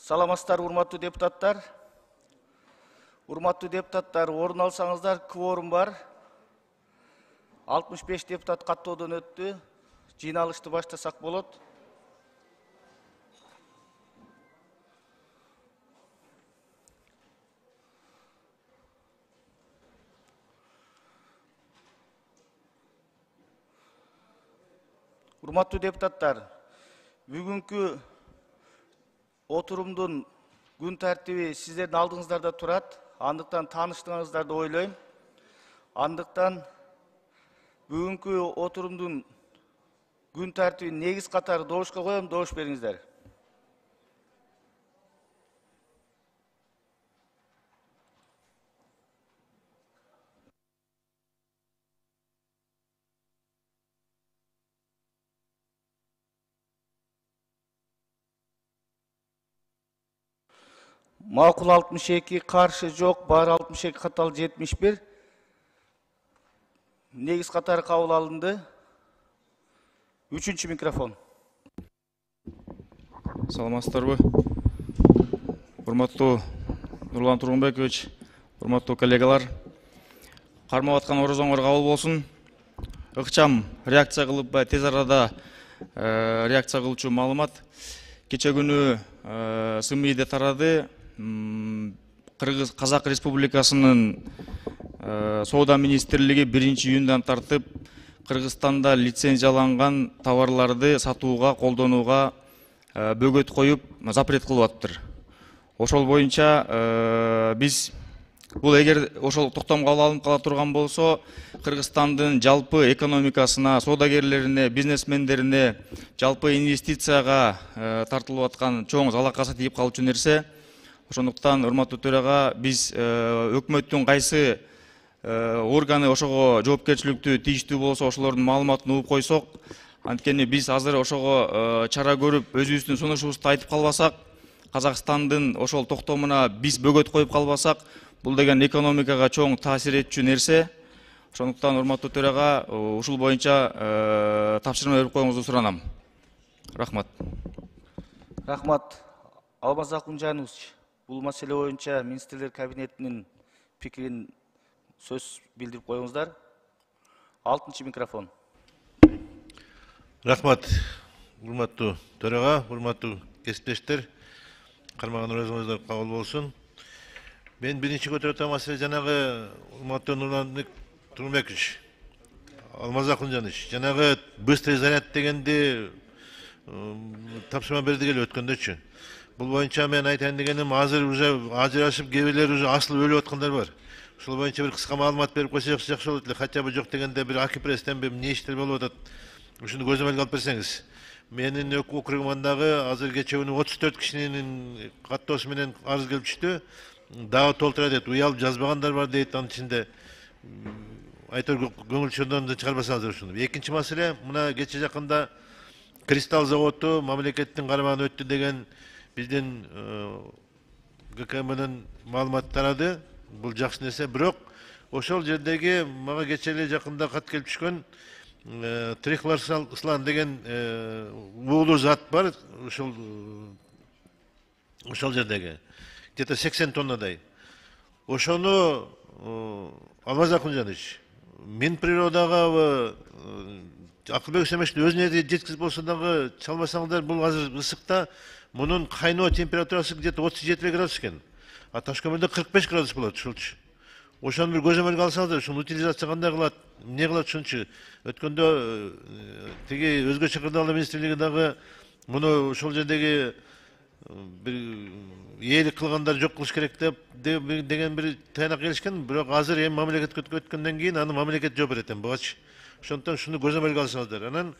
Саламатсыздар, урматтуу депутаттар. Урматтуу депутаттар, орун алсаңыздар, кворум бар. 65 депутат каттоодон өттү. Жыйналышты баштасак болот. Урматтуу депутаттар, бүгүнкү отурумдун күн тартиби сиздердин алдыңыздарда турат. Андыктан тааныштыгыңыздарды ойлойм. Андыктан бүгүнкү отурумдун күн тартибин негиз катары добушка коем, добуш бериңиздер. Макул 62, каршы жок, бар 62, катал 71. Негиз катары кабыл алынды. Үчүнчү микрофон. Саламатсыздарбы? Урматтуу Нурлан Тургунбекович, урматтуу коллегалар, кармап аткан орозоңор кабыл болсун. Ыкчам реакция кылып, тез арада реакция кылчу маалымат. Кече күнү СМИде тарады. Казак Республикасынын Соода министрлиги 1-июндан тартып Кыргызстанда лицензияланган товарларды сатууга, колдонууга бөгөт коюп, запрет кылып аттыр. Ошол боюнча биз бул эгер ошол токтом кабыл алынып кала турган болсо, Кыргызстандын жалпы экономикасына, соодагерлерине, бизнесмендерине, жалпы инвестицияга тартылып аткан чоң залакасы тийип калчу нерсе. Ошондуктан, урматтуу төрага, биз өкмөттүн кайсы органы ошого жоопкерчиликтүү тийиштүү болсо, ошолордун маалыматын угуп койсок, анткени биз азыр ошого чара көрүп, өзүбүздүн сунушубузду айтып калбасак, Казакстандын ошол токтомуна биз бөгөт коюп калбасак, бул деген экономикага чоң таасир этчү нерсе. Ошондуктан, урматтуу төрага, ушул боюнча тапшырма берип коюңузду суранам. Рахмат. Рахмат. Алмаз Акунжанович, бул маселе боюнча министрлер кабинетинин пикирин сөз билдирип коюңуздар. 6-чы микрофон. Рахмат, урматтуу төрага, урматтуу кесиптештер, кармаган орозуңуздар кабыл болсун. Мен биринчи көтөрөт маселе жанагы урматтуу Нурлан Тургунбекович, Алмаз Акунжанович, жанагы быстрый заряд дегенди тапшырма берди келе өткөндөчү. Бул боюнча мен айтайын дегеним, азыр уже ажырашып, кээ бирлер уже асылып өлүп аткандар бар. Ушул боюнча бир кыска маалымат берип койсо жакшы болот эле. Хотя бы жок дегенде бир Акипресстен эмне иштер болуп атат. Ушуну көзөмөлгө алып берсеңиз. Менин округумдагы азыр кече күнү 34 кишинин каттоосу менен арыз келип түштү. Дагы толтура дейт, уялып жазбагандар бар дейт, анын ичинде айтор көңүлчөндөрдөн чыгарбасаңыздар ушуну. Экинчи маселе, мына кече жакында Кристалл заводу мамлекеттин карамагына өттү деген биздин ГКМнын маалымат тарады. Бул жакшы нерсе, бирок ошол жердеги мага кече эле жакында кат келип түшкөн трихлорслан деген уулуу зат бар. Ошол жердеги где-то 80 тоннадай. Ошону Алмаз Акунжанович, Минприродага Акылбек Семештин өзүнө жеткизип болсо дагы чалбасаңыздар, бул азыр ысыкта мунун кайноо температурасы где-то 37 градус экен. А Ташкөмүрдө 45 градус болот ушулчу. Ошону бир көзөмөлгө алсаңыздар, ушуну утилизация кандай кылат, эмне кылат ушунчу. Өткөндө тиги өзгөчө кырдаалдар министрлиги дагы муну ошол жердеги бир ээлик кылгандар жок кылыш керек деген бир таянак келишкен. Бирок азыр эми мамлекетке өткөндөн кийин аны мамлекет жооп берет бугачы. Ошондуктан ушуну көзөмөлгө алсаңыздар. Анан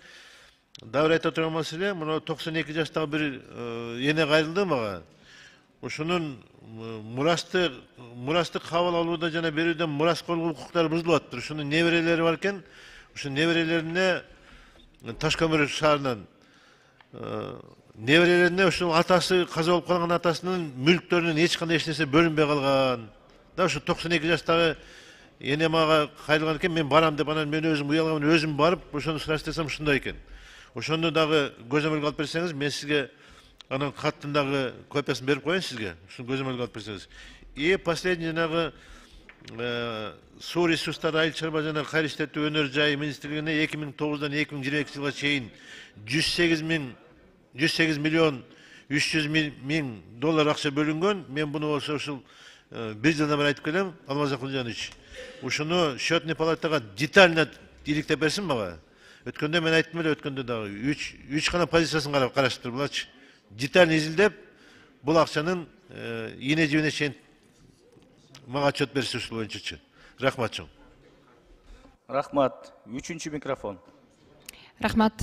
дагы бир айта турган маселе, мына 92 жаштагы бир эне кайрылды мага. Ушунун мурасты кабыл алууда жана берүүдөн мураскор укуктары бузулуп аттыр. Ушунун неберелери бар экен. Ушу неберелерине Ташкөмүр шаарынан неберелерине ушул атасы каза болуп калган атасынын мүлктөрүнүн эч кандай эч нерсе бөлүнбөй калган. Да ушу 92 жаштагы эне мага кайрылган экен, мен барам деп, анан мен өзүм уялган, өзүм барып ошону сураштырсам ушундай экен. Ошону дагы көзөмөлгө алып берсеңиз, мен сизге анан каттындагы копиясын берип коеюн сизге. Ушуну көзөмөлгө алып берсеңиз. И последний жанагы суу ресурстары айыл чарба жана кайры иштетүү өнөр жай министрлигине 2009-дан 2022 жылга чейин 108 миллион 300 миң доллар акча бөлүнгөн. Мен буну ушул bir жылдан бери айтып келем, Алмаз Акылжанович. Ушуну счетный палатага детально иликтеп берсин мага. Өткөндө мен айттым эле, өткөндө дагы 3 гана позициясын караштырып, детально изилдеп, бул акчанын ийне жибине чейин мага отчет бериши ушул боюнча. Рахмат чоң. Рахмат. Үчүнчү микрофон. Рахмат.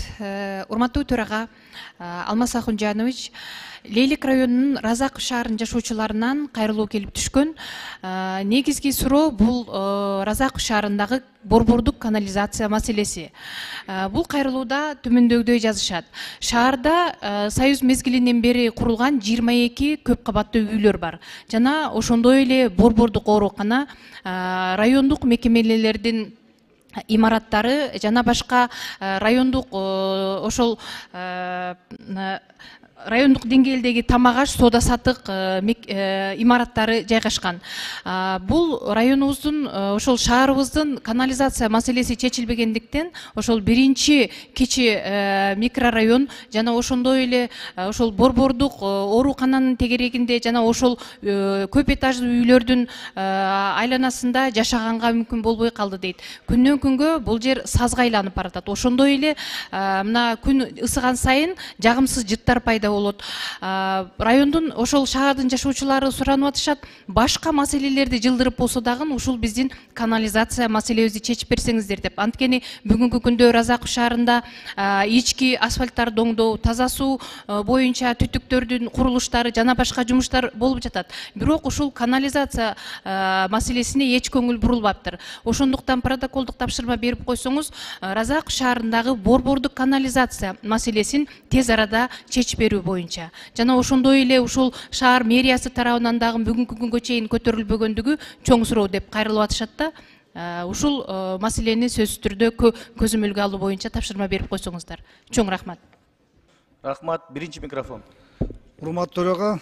Урматтуу төрага Алмаз Акылжанович, Лейлик районунун Разак шаарынын жашоочуларынан кайрылуу келип түшкөн. Негизги суроо бул Разак шаарындагы борбордук канализация маселеси. Бул кайрылууда төмөндөгүдөй жазышат. Шаарда Союз мезгилинен бери курулган 22 көп кабаттуу үйлөр бар. Жана ошондой эле борбордук оорукана, райондук мекемелердин имараттары жана башка райондук ошол райондук деңгээлдеги тамак аш соода саттык имараттары жайгашкан. Бул районубуздун ошол шаарыбыздын канализация маселеси чечилбегендиктен ошол биринчи кичи микрорайон жана ошондой эле ошол борбордук оорукананын тегерегинде жана ошол көп этаждуу үйлөрдүн айланасында жашаганга мүмкүн болбой калды дейт. Күндөн күнгө бул жер сазга айланып баратат. Ошондой эле мына күн ысыган сайын жагымсыз жыттар пайда болот. Райондун ошол шаардын жашоочулары суранып атышат. Башка маселелерди жылдырып болсо дагы ушул биздин канализация маселебизди чечип берсеңиздер деп. Анткени бүгүнкү күндө Разак шаарында ички асфальттарды оңдоо, таза суу боюнча түтүктөрдүн курулуштары жана башка жумуштар болуп жатат. Бирок ушул канализация маселесине эч көңүл бурулбаптыр. Ошондуктан протоколдук тапшырма берип койсоңуз, Разак шаарындагы борбордук канализация маселесин тез арада чечип берүү боюнча. Жана ошондой эле ушул шаар мэриясы тарабынан дагы бүгүнкү күнгө чейин көтөрүлбөгөндүгү чоң суроо деп кайрылып атышат да. Ушул маселени сөзсүз түрдө көзөмөлгө алуу боюнча тапшырма берип койсоңуздар. Чоң рахмат. Рахмат. Биринчи микрофон. Урматтуу төрага,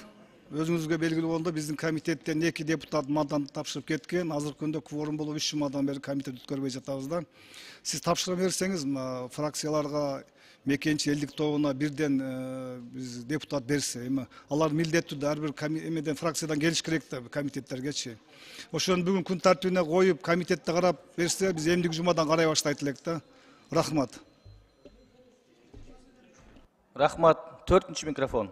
өзүңүзгө белгилүү болгондой биздин комитеттен 2 депутат мандат тапшырып кеткен. Азыркы күндө кворум болуп 3 жумадан бери комитет өткөрбөй жатабыз да. Сиз тапшырма берсеңиз, фракцияларга, мекенчи элдик тобуна бирден биз депутат берсе, алар милдеттүү да ар бир эмеден фракциядан келиш керек да комитеттергечи. Ошону бүгүн күн тартибине коюп, комитетте карап берсе, биз эмдиги жумадан карай баштайт элек да. Рахмат. Рахмат. 4-нчү микрофон.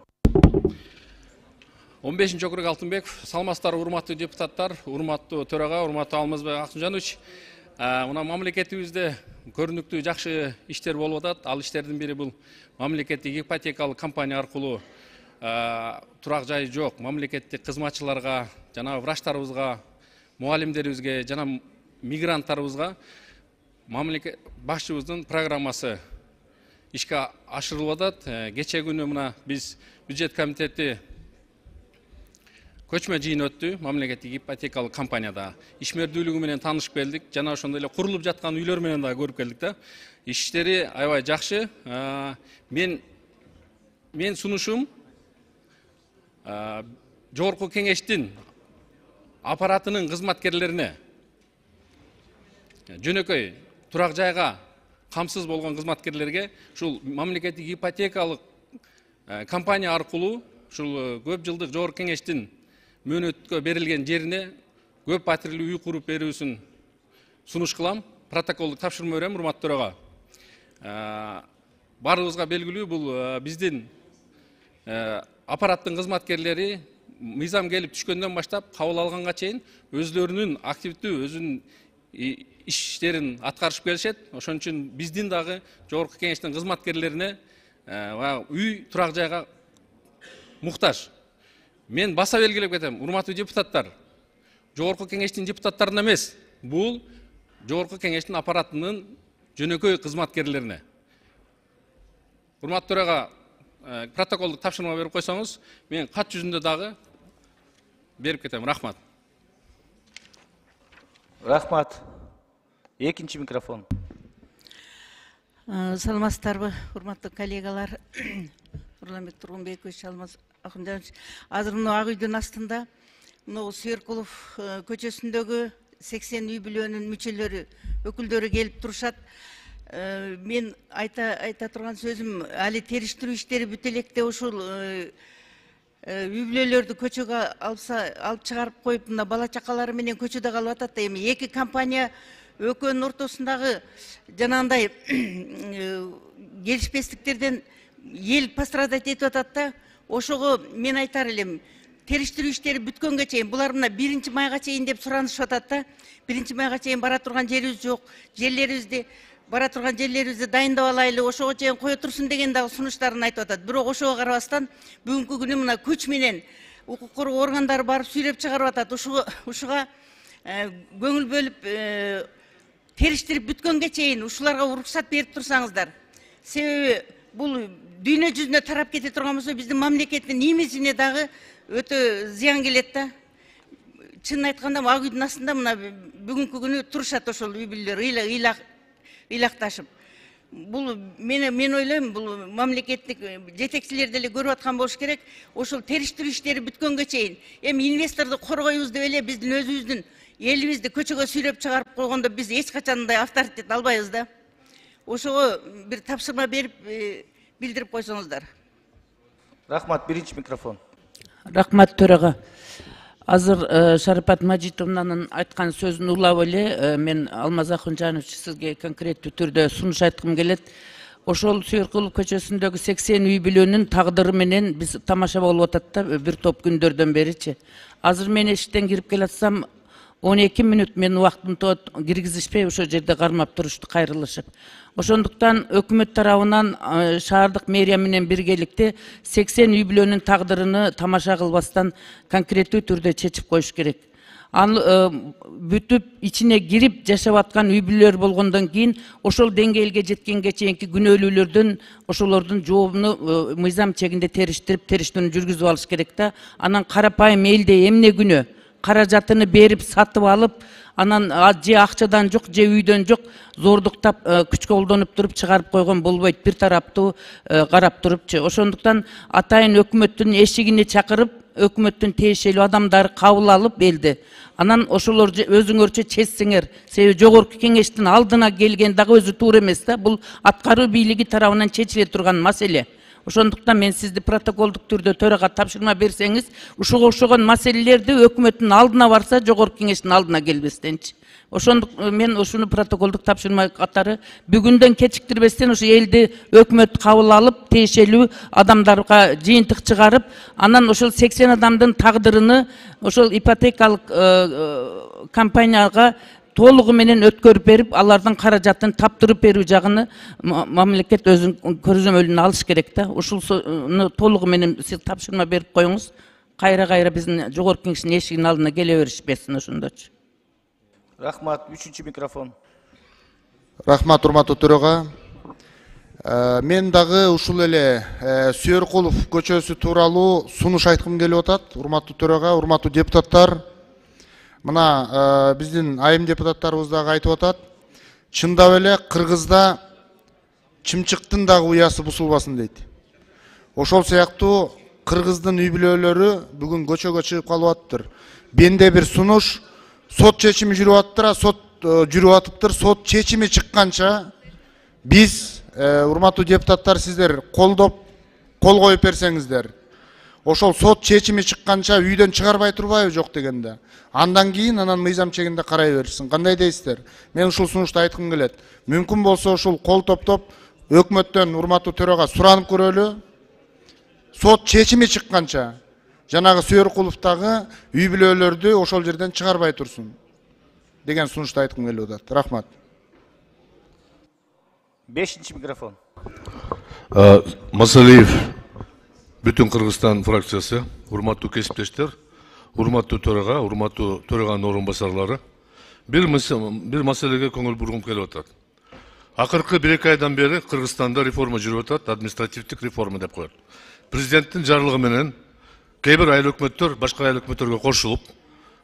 15-нчи округ Алтынбеков, саламатсыздар урматтуу депутаттар, урматтуу төрага, урматтуу Алмазбек Акылжанович. Мына мамлекетибизде көрүнүктүү жакшы иштер болуп атат. Ал иштердин бири бул мамлекеттик ипотекалык компания аркылуу турак жай жок мамлекеттик кызматчыларга, жана врачтарыбызга, мугалимдерибизге жана мигранттарыбызга мамлекет башчыбыздын программасы ишке ашырылып атат. Кече күнү мына биз бюджет комитети көчмө жыйын өттү мамлекеттик ипотекалык компанияда. Ишмердүүлүгү менен таанышып келдик, жана ошондой эле курулуп жаткан үйлөр менен да көрүп келдик да. Иштери аябай жакшы. Мен сунушум жогорку кеңештин аппаратынын кызматкерлерине жөнөкөй турак жайга камсыз болгон кызматкерлерге ушул мамлекеттик ипотекалык компания аркылуу ушул көп жылдык жогорку кеңештин мөөнөткө берилген жерине көп патрилүү үй куруп берүүсүн сунуш кылам. Протоколдук тапшырма берем, урматтуу төрага. Баарыбызга белгилүү, бул биздин аппараттын кызматкерлери мыйзам келип түшкөндөн баштап кабыл алганга чейин өзлөрүнүн активдүү, өзүнүн иштерин аткарышып келишет. Ошон үчүн биздин дагы жогорку кеңештин кызматкерлерине үй, турак жайга муктаж. Мен баса белгилеп кетем, урматтуу депутаттар, жогорку кеңештин депутаттарына эмес, бул жогорку кеңештин аппаратынын жөнөкөй кызматкерлерине. Урматтуу төрага, протоколдук тапшырма берип койсоңуз, мен кат жүзүндө дагы берип кетем. Рахмат. Рахмат. Экинчи микрофон. Саламатсыздарбы, урматтуу коллегалар. Нурламбек Тургунбекович, Алмаз Акынжанович, азыр мына Ак үйдүн астында мына Сүйөркулов көчөсүндөгү 80 үй бүлөнүн мүчөлөрү, өкүлдөрү келип турушат. Мен айта турган сөзүм, али териштирүү иштери бүтө электе ушул үй бүлөлөрдү көчөгө алып чыгарып коюп, мына бала чакалары менен көчөдө калып атат да. Эми эки компания экөөнүн ортосундагы жанагындай келишпестиктерден ел пострадать этип атат да. Ошого мен айтар элем, териштирүү иштери бүткөнгө чейин, булар мына 1 майга чейин деп суранышып атат да. 1 майга чейин бара турган жерибиз жок, бара турган жерлерибизди дайындап алайлы, ошого чейин кое турсун деген дагы сунуштарын айтып атат. Бирок ошого карабастан бүгүнкү күнү мына күч менен укук коргоо органдары барып сүйлөп чыгарып атат. Ушуга көңүл бөлүп териштирип бүткөнгө чейин ушуларга уруксат берип турсаңыздар. Себеби бул дүйнө жүзүнө тарап кете турган болсо, биздин мамлекеттин имиджине дагы өтө зыян келет да. Чынын айтканда, Ак үйдүн астында мына бүгүнкү күнү турушат ошол үй бүлөлөр ыйлакташып. Бул мен ойлойм, бул мамлекеттик жетекчилер деле көрүп аткан болуш керек. Ошол териштирүү иштери бүткөнгө чейин эми инвесторду коргойбуз деп эле биздин өзүбүздүн элибизди көчөгө сүйлөп чыгарып койгондо биз эч качан мындай авторитет албайбыз да. Ошого бир тапшырма берип билдирип койсоңуздар. Рахмат, биринчи микрофон. Рахмат төрага. Азыр Шарапат Мажитовнанын айткан сөзүн улап эле мен Алмаз Акынжанович сизге конкреттүү түрдө сунуш айткым келет. Ошол Сүйөркулов көчөсүндөгү 80 үй бүлөнүн тагдыры менен биз тамаша болуп атат да бир топ күндөрдөн беричи. Азыр мен эшиктен кирип келатсам 12 мүнөт мен убактымды киргизишпей ошол жерде кармап турушту кайрылышып. Ошондуктан өкмөт тарабынан шаардык мэрия менен биргеликте 80 үй бүлөнүн тагдырыны тамаша кылбастан конкреттүү түрдө чечип коюш керек. Бүтүп ичине кирип жашап аткан үй бүлөлөр болгондон кийин ошол деңгээлге жеткенге чейинки күнөөлүүлөрдөн ошолордун жообуну мыйзам чегинде териштирүүнү жүргүзүп алыш керек да. Анан карапайым элде эмне күнөө каражатыны берип сатып алып, анан же акчадан жок, же үйдөн жок, зордуктап күч колдонуп туруп чыгарып койгон болбойт, бир тараптуу карап турупчу. Ошондуктан атайын өкмөттүн эшигине чакырып, өкмөттүн тиешелүү адамдары кабыл алып элди. Анан ошолор өзүңөрчө чечсеңер, себеби жогорку кеңештин алдына келген дагы өзү туура эмес да, бул аткаруу бийлиги тарабынан чечиле турган маселе. Ошондуктан мен сизди протоколдук түрдө төрага тапшырма берсеңиз, ушуга окшогон маселелерди өкмөттүн алдына барса, жогорку кеңештин алдына келбестенчи. Ошондук мен ушуну протоколдук тапшырма катары бүгүндөн кечиктирбестен ушу элди өкмөт кабыл алып, тиешелүү адамдарга жыйынтык чыгарып, анан ошол 80 адамдын тагдырыны ошол ипотекалык компанияга толугу менен өткөрүп берип, алардын каражатын таптырып берүү жагыны мамлекет өзүнүн көрзөмөлүнө алыш керек да. Ушуну толугу менен сиз тапшырма берип коюңуз. Кайра биздин жогорку кеңештин эшигинин алдына келе беришпесин ошондочу. Рахмат, үчүнчү микрофон. Рахмат, урматтуу төрага. Мен дагы ушул эле Сүйөркулов көчөсү тууралуу сунуш айткым келип атат. Урматтуу төрага, урматтуу депутаттар. Мына биздин айым депутаттарыбыз дагы айтып атат. Чындап эле Кыргызда чымчыктын дагы уясы бусулбасын дейт. Ошол сыяктуу Кыргыздын үй бүлөлөрү бүгүн көчөгө чыгып калып атыптыр. Бенде бир сунуш, сот чечими жүрүп атыптыр, сот чечими чыкканча биз, урматтуу депутаттар, сиздер кол коюп берсеңиздер. Ошол сот чечими чыкканча үйдөн чыгарбай турбайбы жок дегенде. Андан кийин анан мыйзам чегинде карай беришсин. Кандай дейсиздер? Мен ушул сунушту айткым келет. Мүмкүн болсо ушул кол топтоп өкмөттөн урматтуу төрага суранып көрөлү. Сот чечими чыкканча жанагы Сүйөркуловдагы үй бүлөлөрдү ошол жерден чыгарбай турсун деген сунушту айткым келип атат. Рахмат. Бешинчи микрофон. Масалиев Бүтүн Кыргызстан фракциясы, урматтуу кесиптештер, урматтуу төрага, урматтуу төраганын орун басарлары. Бир маселеге көңүл бургум келип атат. Акыркы 1-2 айдан бери Кыргызстанда реформа жүрүп атат, административдик реформа деп коет. Президенттин жарлыгы менен кээ бир айыл өкмөттөр башка айыл өкмөттөргө кошулуп,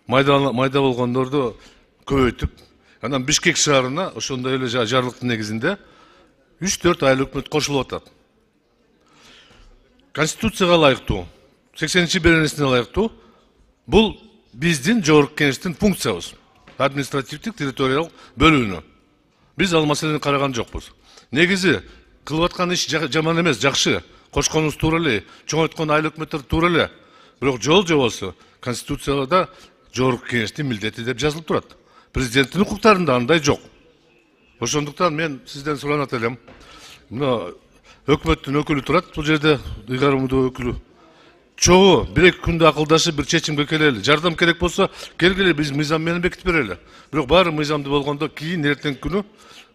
майда болгондорду көбөйтүп, анан Бишкек шаарына ошондой эле жарлыктын негизинде 3-4 айыл өкмөт кошулуп атат. Конституцияға ылайыктуу, 80-ші беренесине ылайыктуу, бул биздин жогорку кеңештин функциябыз. Административдик территориялык бөлүүнү. Биз ал маселени караган жокпуз. Негизи кылып аткан иш жаман эмес, жакшы. Кошконубуз туура эле, чоңойткон айыл өкмөттөр туура эле. Бирок жол жобосу Конституцияда жогорку кеңештин милдети деп жазылып турат. Президенттин укуктарында андай жок. Ошондуктан мен сизден суранат элем. Мына өкмөттүн өкүлү турат, бул жерде ыйгарымдуу өкүлү. Чогуу бир-эки күндө акылдашып бир чечимге келели. Жардам керек болсо келгиле, биз мыйзам менен бекитип берели. Бирок баары мыйзамдуу болгондо кийин эртең күнү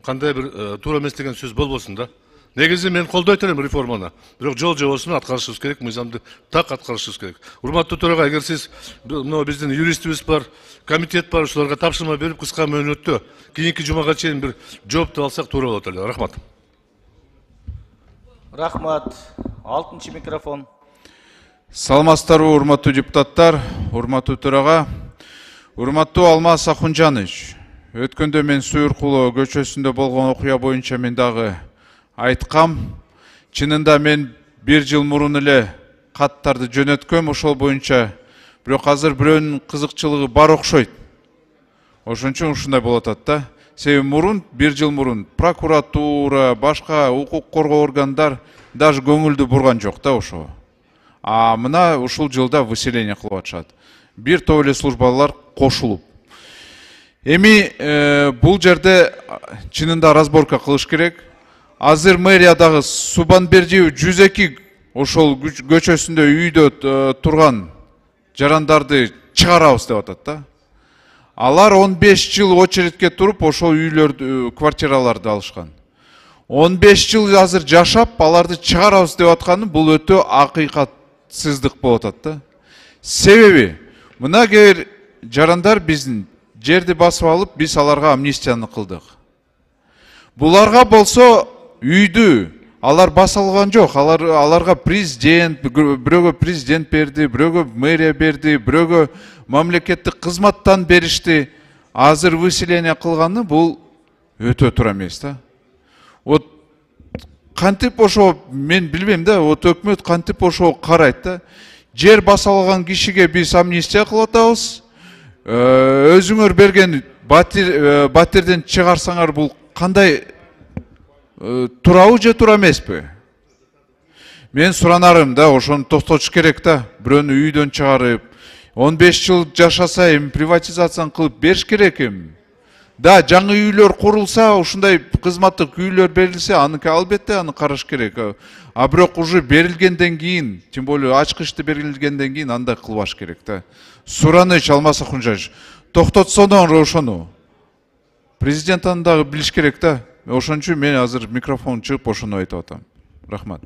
кандай бир туура эмес деген сөз болбосун да. Негизи мен колдойт элем реформаны. Бирок жол жобосун аткарышыбыз керек, мыйзамды так аткарышыбыз керек. Урматтуу төрага, эгер сиз мына биздин юристибиз бар, комитет бар, ушуларга тапшырма берип кыска мөөнөттө кийинки жумага чейин бир жоопту алсак туура болот эле. Рахмат. Рахмат. 6-чы микрофон. Саламатсыздарбы, урматтуу депутаттар, урматтуу төрага, урматтуу Алмаз Ахунжанович. Өткөндө мен Суйуркулу көчөсүндө болгон окуя боюнча мен дагы айткам. Чынында мен 1 жыл мурун эле каттарды жөнөткөм ошол боюнча. Бирок азыр бирөөнүн кызыкчылыгы бар окшойт. Ошон үчүн ушундай болуп атат да. Себеби мурун 1 жыл мурун прокуратура, башка укук коргоо органдар даже көңүлдү бурган жок да ошого. А мына ушул жылда выселение кылып атышат. Бир топ эле службалар кошулуп. Эми бул жерде чынында разборка кылыш керек. Азыр мэриядагы Субанбердиев 102 ошол көчөсүндө үйдө турган жарандарды чыгарабыз деп атат да. Алар 15 жыл очередке туруп ошол үйлөрдү, квартираларды алышкан. 15 жыл азыр жашап, аларды чыгарабыз деп атканы бул өтө акыйкатсыздык болуп атат да. Себеби мына кээ жарандар биздин жерди басып алып, биз аларга амнистияны кылдык. Буларга болсо үйдү алар баса алган жок. Аларга президент, бирөөгө президент берди, бирөөгө мэрия берди, бирөөгө мамлекеттик кызматтан беришти. Азыр выселение кылганы бул өтө туура эмес да. Вот кантип ошо мен билбейм да, вот өкмөт кантип ошо карайт да. Жер баса алган кишиге биз амнистия кылып атабыз. Өзүңөр берген батирден чыгарсаңар бул кандай туурабы же туура эмеспи? Мен суранарым да, ошону токтотуш керек да. Бирөөнү үйдөн чыгарып, 15 жыл жашаса эми приватизацияны кылып бериш керек эми. Да, жаңы үйлөр курулса, ушундай кызматтык үйлөр берилсе, аныкы албетте аны караш керек. А бирок уже берилгенден кийин, тем более ачкычты берилгенден кийин андай кылбаш керек да. Сураныч Алмаз Ахунжанович, токтотсоңор ошону. Президент аны дагы билиш керек да. Ошон үчүн мен азыр микрофон чыгып ошону айтып атам. Рахмат.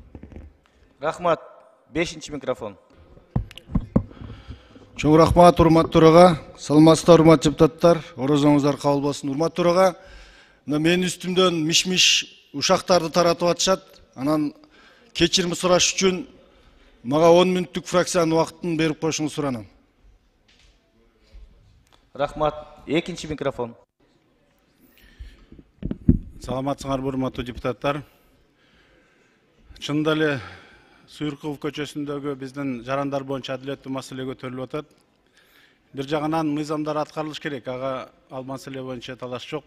Рахмат. 5-чы микрофон. Чоң рахмат, урматтуу төрага. Саламатсыздар, урматтуу депутаттар. Орозоңуздар кабыл болсун. Урматтуу төрага, менин үстүмдөн миш-миш ушактарды таратып атышат. Анан кечирим сураш үчүн мага 10 мүнөттүк фракциянын убактын берип коюшуңузду суранам. Рахмат. 2-чы микрофон. Саламатсыңарбы, урматтуу депутаттар. Чынында эле Суйуркулов көчөсүндөгү биздин жарандар боюнча адилеттүү маселе көтөрүлүп атат. Бир жагынан мыйзамдар аткарылыш керек, ага ал маселе боюнча талаш жок.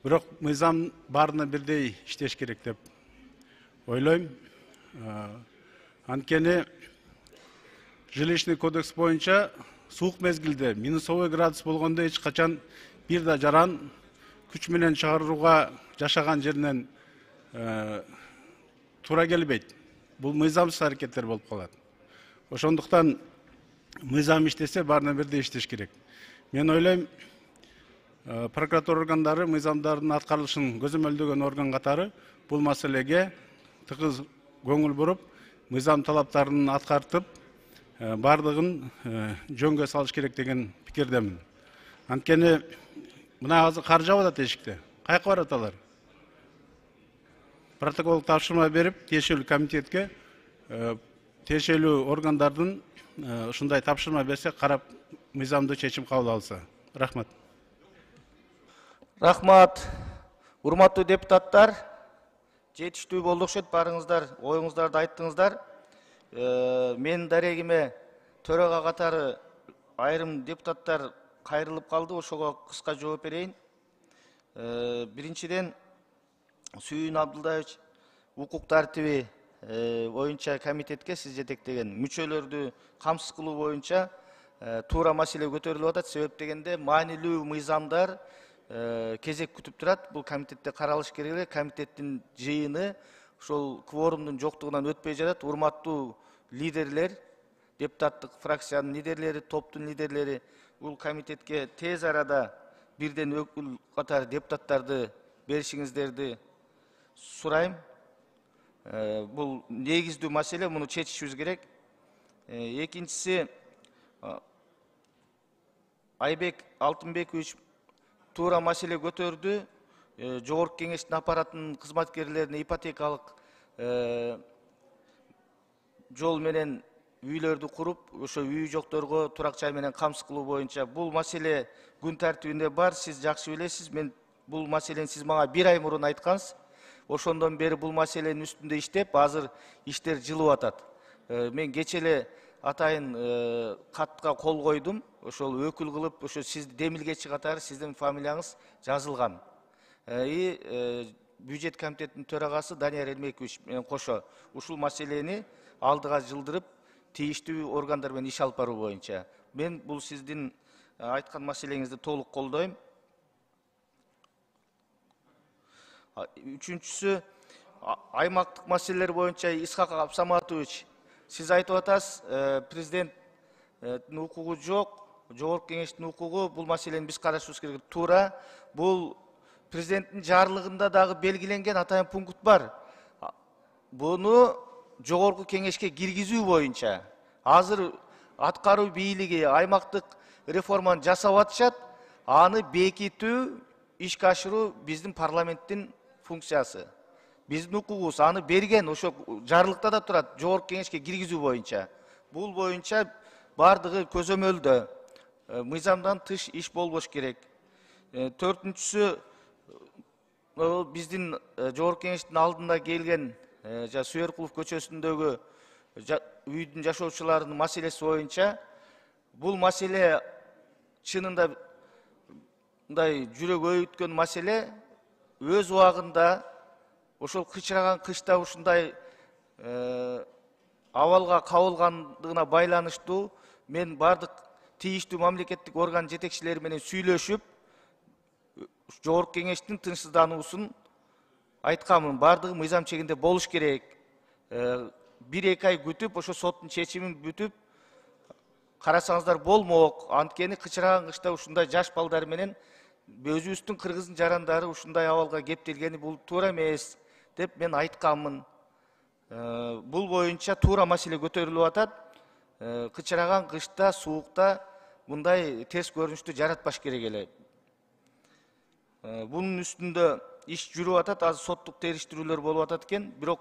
Бирок мыйзам баарына бирдей иштеш керек деп ойлойм. Анткени жилищный кодекс боюнча суук мезгилде минусовой градус болгондо эч качан бир да жаран күч менен чыгарууга жашаган жеринен туура келбейт. Бул мыйзамсыз аракеттер болуп калат. Ошондуктан мыйзам иштесе баарына бирдей иштеш керек. Мен ойлойм, прокуратура органдары мыйзамдардын аткарылышын көзөмөлдөгөн орган катары бул маселеге тыгыз көңүл буруп, мыйзам талаптарын аткартып, бардыгын жөнгө салыш керек деген пикирдемин. Анткени мына азыр кар жаап атат эшикте. Каяка барат алар? Протокол тапшырма берип, тиешелүү комитетке, тиешелүү органдардын ушундай тапшырма берсе, карап мыйзамдуу чечим кабыл алса. Рахмат. Рахмат. Урматтуу депутаттар, жетиштүү болду окшойт, баарыңыздар оюңуздарды айттыңыздар. Мен дарегиме төрага катары айрым депутаттар кайрылып калды, ошого кыска жооп берейин. Биринчиден, Сүйүн Абдулдаевич укук тартиби боюнча комитетке сиз жетектеген мүчөлөрдү камсыз кылуу боюнча туура маселе көтөрүлүп атат. Себеп дегенде маанилүү мыйзамдар кезек күтүп турат. Бул комитетте каралыш керек эле. Комитеттин жыйыны ошол кворумдун жоктугунан өтпөй жатат. Урматтуу лидерлер, депутаттык фракциянын лидерлери, топтун лидерлери бул комитетке тез арада бирден өкүл катары депутаттарды беришиңиздерди сурайм. Бул негиздүү маселе, муну чечишибиз керек. Экинчиси, Айбек Алтынбекович туура маселе көтөрдү. Жогорку кеңештин аппаратынын кызматкерлерине ипотекалык жол менен үйлөрдү куруп, ошо үй жокторго турак жай менен камсыз кылуу боюнча бул маселе күн тартибинде бар. Сиз жакшы билесиз. Мен бул маселени сиз мага 1 ай мурун айткансыз. Ошондон бери бул маселенин үстүндө иштеп, азыр иштер жылып атат. Мен кече эле атайын катка кол койдум. Ошол өкүл кылып, ошо сизди демилгечи катары сиздин фамилияңыз жазылган. Бюджет комитетинин төрагасы Данияр Элмекович менен кошо ушул маселени алдыга жылдырып, тийиштүү органдар менен иш алып баруу боюнча. Мен бул сиздин айткан маселеңизди толук колдойм. Үчүнчүсү, аймактык маселелер боюнча Исхак Абсаматович, сиз айтып атасыз, президенттин укугу жок, жогорку кеңештин укугу, бул маселени биз карашыбыз керек. Туура, бул президенттин жарлыгында дагы белгиленген атайын пункт бар. Буну жогорку кеңешке киргизүү боюнча азыр аткаруу бийлиги аймактык реформаны жасап атышат. Аны бекитүү, ишке ашыруу биздин парламенттин функциясы. Биздин укугубуз аны берген, ошо жарлыкта да турат, жогорку кеңешке киргизүү боюнча. Бул боюнча бардыгы көзөмөлдө. Мыйзамдан тыш иш болбош керек. Төртүнчүсү, биздин жогорку кеңештин алдында келген Сүйөркулов көчөсүндөгү үйдүн жашоочуларынын маселеси боюнча, бул маселе чынында мындай жүрөк өйүткөн маселе. Өз убагында ошол кычыраган кышта ушундай абалга кабылгандыгына байланыштуу мен бардык тийиштүү мамлекеттик орган жетекчилери менен сүйлөшүп, жогорку кеңештин тынчсыздануусун айтканмын. Бардыгы мыйзам чегинде болуш керек. 1-2 ай күтүп, ошо соттун чечимин бүтүп карасаңыздар болмок. Анткени кычыраган кышта ушундай жаш балдар менен өзүбүздүн кыргыздын жарандары ушундай абалга кептелгени бул туура эмес деп мен айтканмын. Бул боюнча туура маселе көтөрүлүп атат. Кычыраган кышта, суукта мындай терс көрүнүштү жаратпаш керек эле. Бунун үстүндө иш жүрүп атат, азыр соттук териштирүүлөр болуп атат экен. Бирок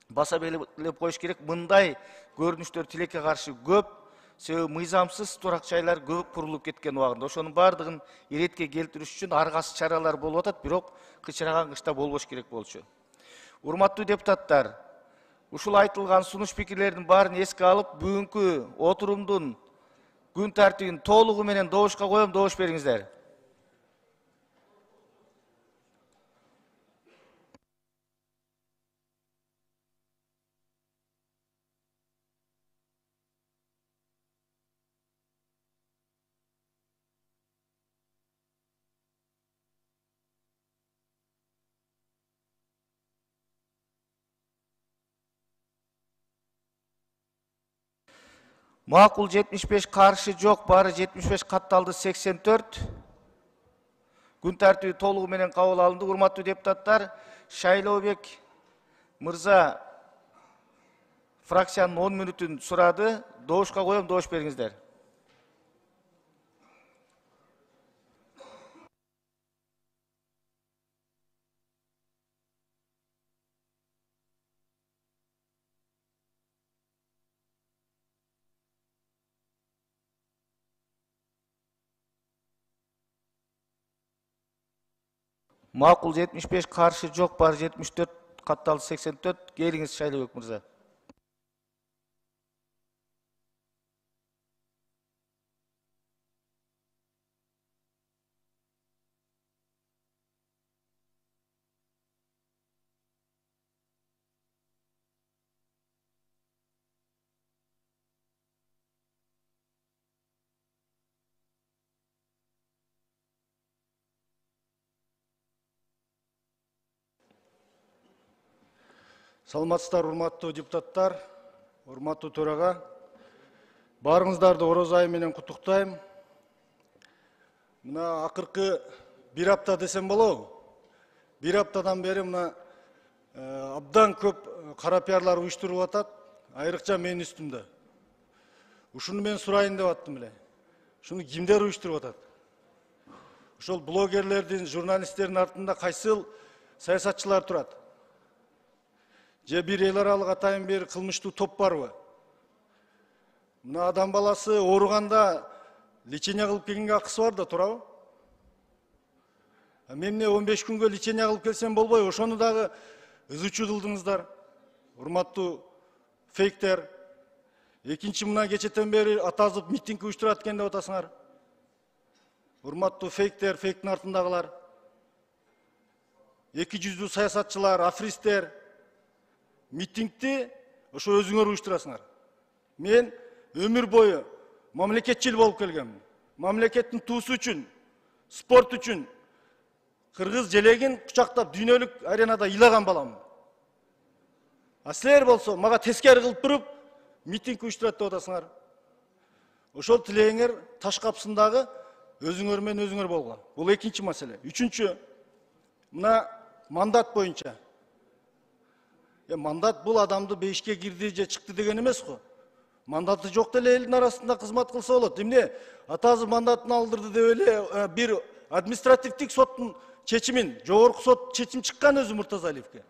баса белгилеп коюш керек, мындай көрүнүштөр тилекке каршы көп. Себеби мыйзамсыз турак жайлар көп курулуп кеткен убагында. Ошонун бардыгын иретке келтириш үчүн ар кайсы чаралар болуп атат, бирок кычыраган кышта болбош керек болчу. Урматтуу депутаттар, ушул айтылган сунуш пикирлердин баарын эске алып, бүгүнкү отурумдун күн тартибин толугу менен добушка коем, добуш бериңиздер. Макул 75, каршы жок, бары 75, катталды 84. Күн тартиби толугу менен кабыл алынды. Урматтуу депутаттар, Шайлообек мырза фракциянын 10 мүнөтүн сурады. Добушка коем, добуш бериңиздер. Макул 75, каршы жок, бар 74, катталды 84. Келиңиз Шайлообек мырза. Саламатсыздар, урматтуу депутаттар, урматтуу төрага. Барыңыздарды ороз айы менен куттуктайм. Мына акыркы бир апта десем болобу? Бир аптадан бери мына абдан көп кара пиарлар уюштуруп атат, айрыкча менин үстүмдө. Ушуну мен сурайын деп аттым эле. Ушуну кимдер уюштуруп атат? Ошол блогерлердин, журналисттердин артында кайсыл саясатчылар турат? Же бир эл аралык атайын бир кылмыштуу топ барбы? Мына адам баласы ооруганда лечение кылып келгенге акысы бар да, туурабы? Мен 15 күнгө лечение кылып келсем болбой, ошону дагы ызычуу кылдыңыздар. Урматтуу фейктер. Экинчи, мына кечетен бери атазып митинг уюштурат экен деп атасыңар. Урматтуу фейктер, фейктин артындагылар. Эки жүздүү саясатчылар, афристер. Митингти ошо өзүңөр уюштурасыңар. Мен өмүр бою мамлекетчил болуп келгем. Мамлекеттин туусу үчүн, спорт үчүн кыргыз желегин кучактап дүйнөлүк аренада ыйлаган балам. А силер болсо мага тескери кылып туруп митинг уюштурат деп атасыңар. Ошол тилегиңер таш капсындагы өзүңөр менен өзүңөр болгула. Бул экинчи маселе. Үчүнчү, мына мандат боюнча. Мандат бул адамды бейишке кирди же чыкты деген эмес го. Мандаты жок деле элдин арасында кызмат кылса болот. Эмне атазы мандатын алдырды деп эле бир административдик соттун чечимин, жогорку сот чечим чыккан өзү Муртазалиевке.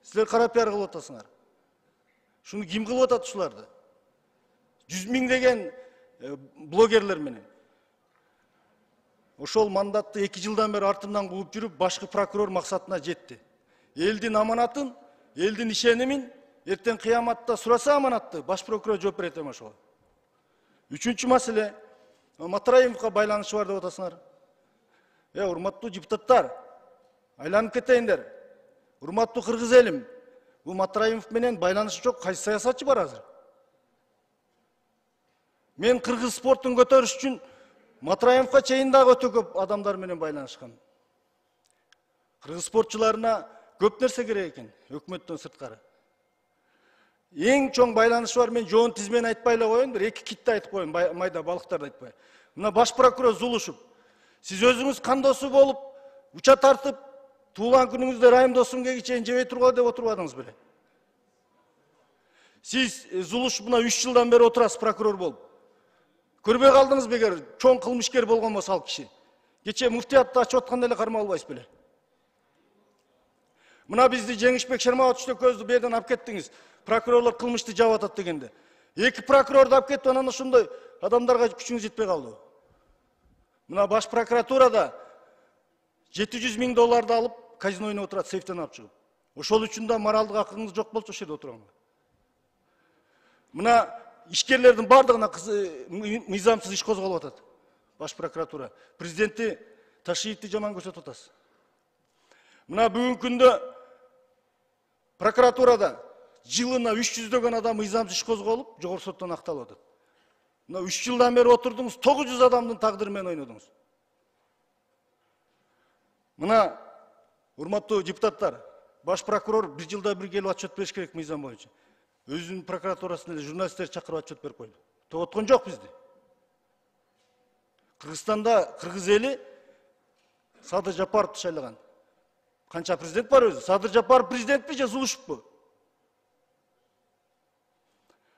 Силер кара пиар кылып атасыңар. Шуну ким кылып атат ушуларды? 100 миңдеген блогерлер менен. Ошол мандатты 2 жылдан бери артымдан кууп жүрүп, башкы прокурор максатына жетти. Элдин аманатын, элдин ишенимин эртең кыяматта сураса аманатты, баш прокурор жооп берет эми ошого. Үчүнчү маселе, Матраимовго байланышы бар деп атасыңар. Урматтуу депутаттар, айланып кетейиндер. Урматтуу кыргыз элим, бул Матраимов менен байланышы жок кайсы саясатчы бар азыр? Мен кыргыз спортун көтөрүш үчүн Матраимовго чейин дагы өтө көп адамдар менен байланышкан. Кыргыз спортчуларына көп нерсе керек экен, өкмөттөн сырткары. Эң чоң байланышы бар, мен жоон тизмени айтпай эле коеюн, бир 2 китти айтып коеюн, майда балыктарды айтпай. Мына баш прокурор Зулушев, сиз өзүңүз кандосу болуп, уча тартып, туулган күнүңүздө Райым Досумбекке чейин жебей тургула деп отурбадыңыз беле? Сиз Зулушев мына 3 жылдан бери отурасыз прокурор болуп. Көрбөй калдыңыз бегер, чоң кылмышкер болгон болсо ал киши. Кече муфтиятты ачып атканда эле кармап албайсыз беле? Мына бизди Жеңишбек Шермабатович көздү берден алып кеттиңиз. Прокурорлор кылмышты жаап атат дегенде. 2 прокурорду алып кетип, анан ошондой адамдарга күчүңүз жетпей калды. Мына баш прокуратурада 700 миң долларды алып, казино ойноп отурат, сейфтен алып чыгып. Ошол үчүн да моралдык акыңыз жок болчу ошол жерде отурганга. Мына ишкерлердин бардыгына мыйзамсыз иш козголуп атат. Баш прокуратура. Президенти Ташиевди жаман көрсөтүп атасыз. Мына бүгүнкү күндө прокуратурада жылына 300дөгөн адам мыйзамсыз иш козголуп, жогорку соттон акталып атат. Мына 3 жылдан бери отурдуңуз, 900 адамдын тагдыры менен ойнодуңуз. Мына урматтуу депутаттар, баш прокурор 1 жылда бир келип отчет бериш керек мыйзам боюнча. Өзүнүн прокуратурасына эле журналисттер чакырып отчет берип койду. Тоgoткон жок бизди. Кыргызстанда кыргыз эли Садыр Жапаровду шайлаган. Канча президент бар өзү? Садыр Жапаров президентпи же Зулушевпи?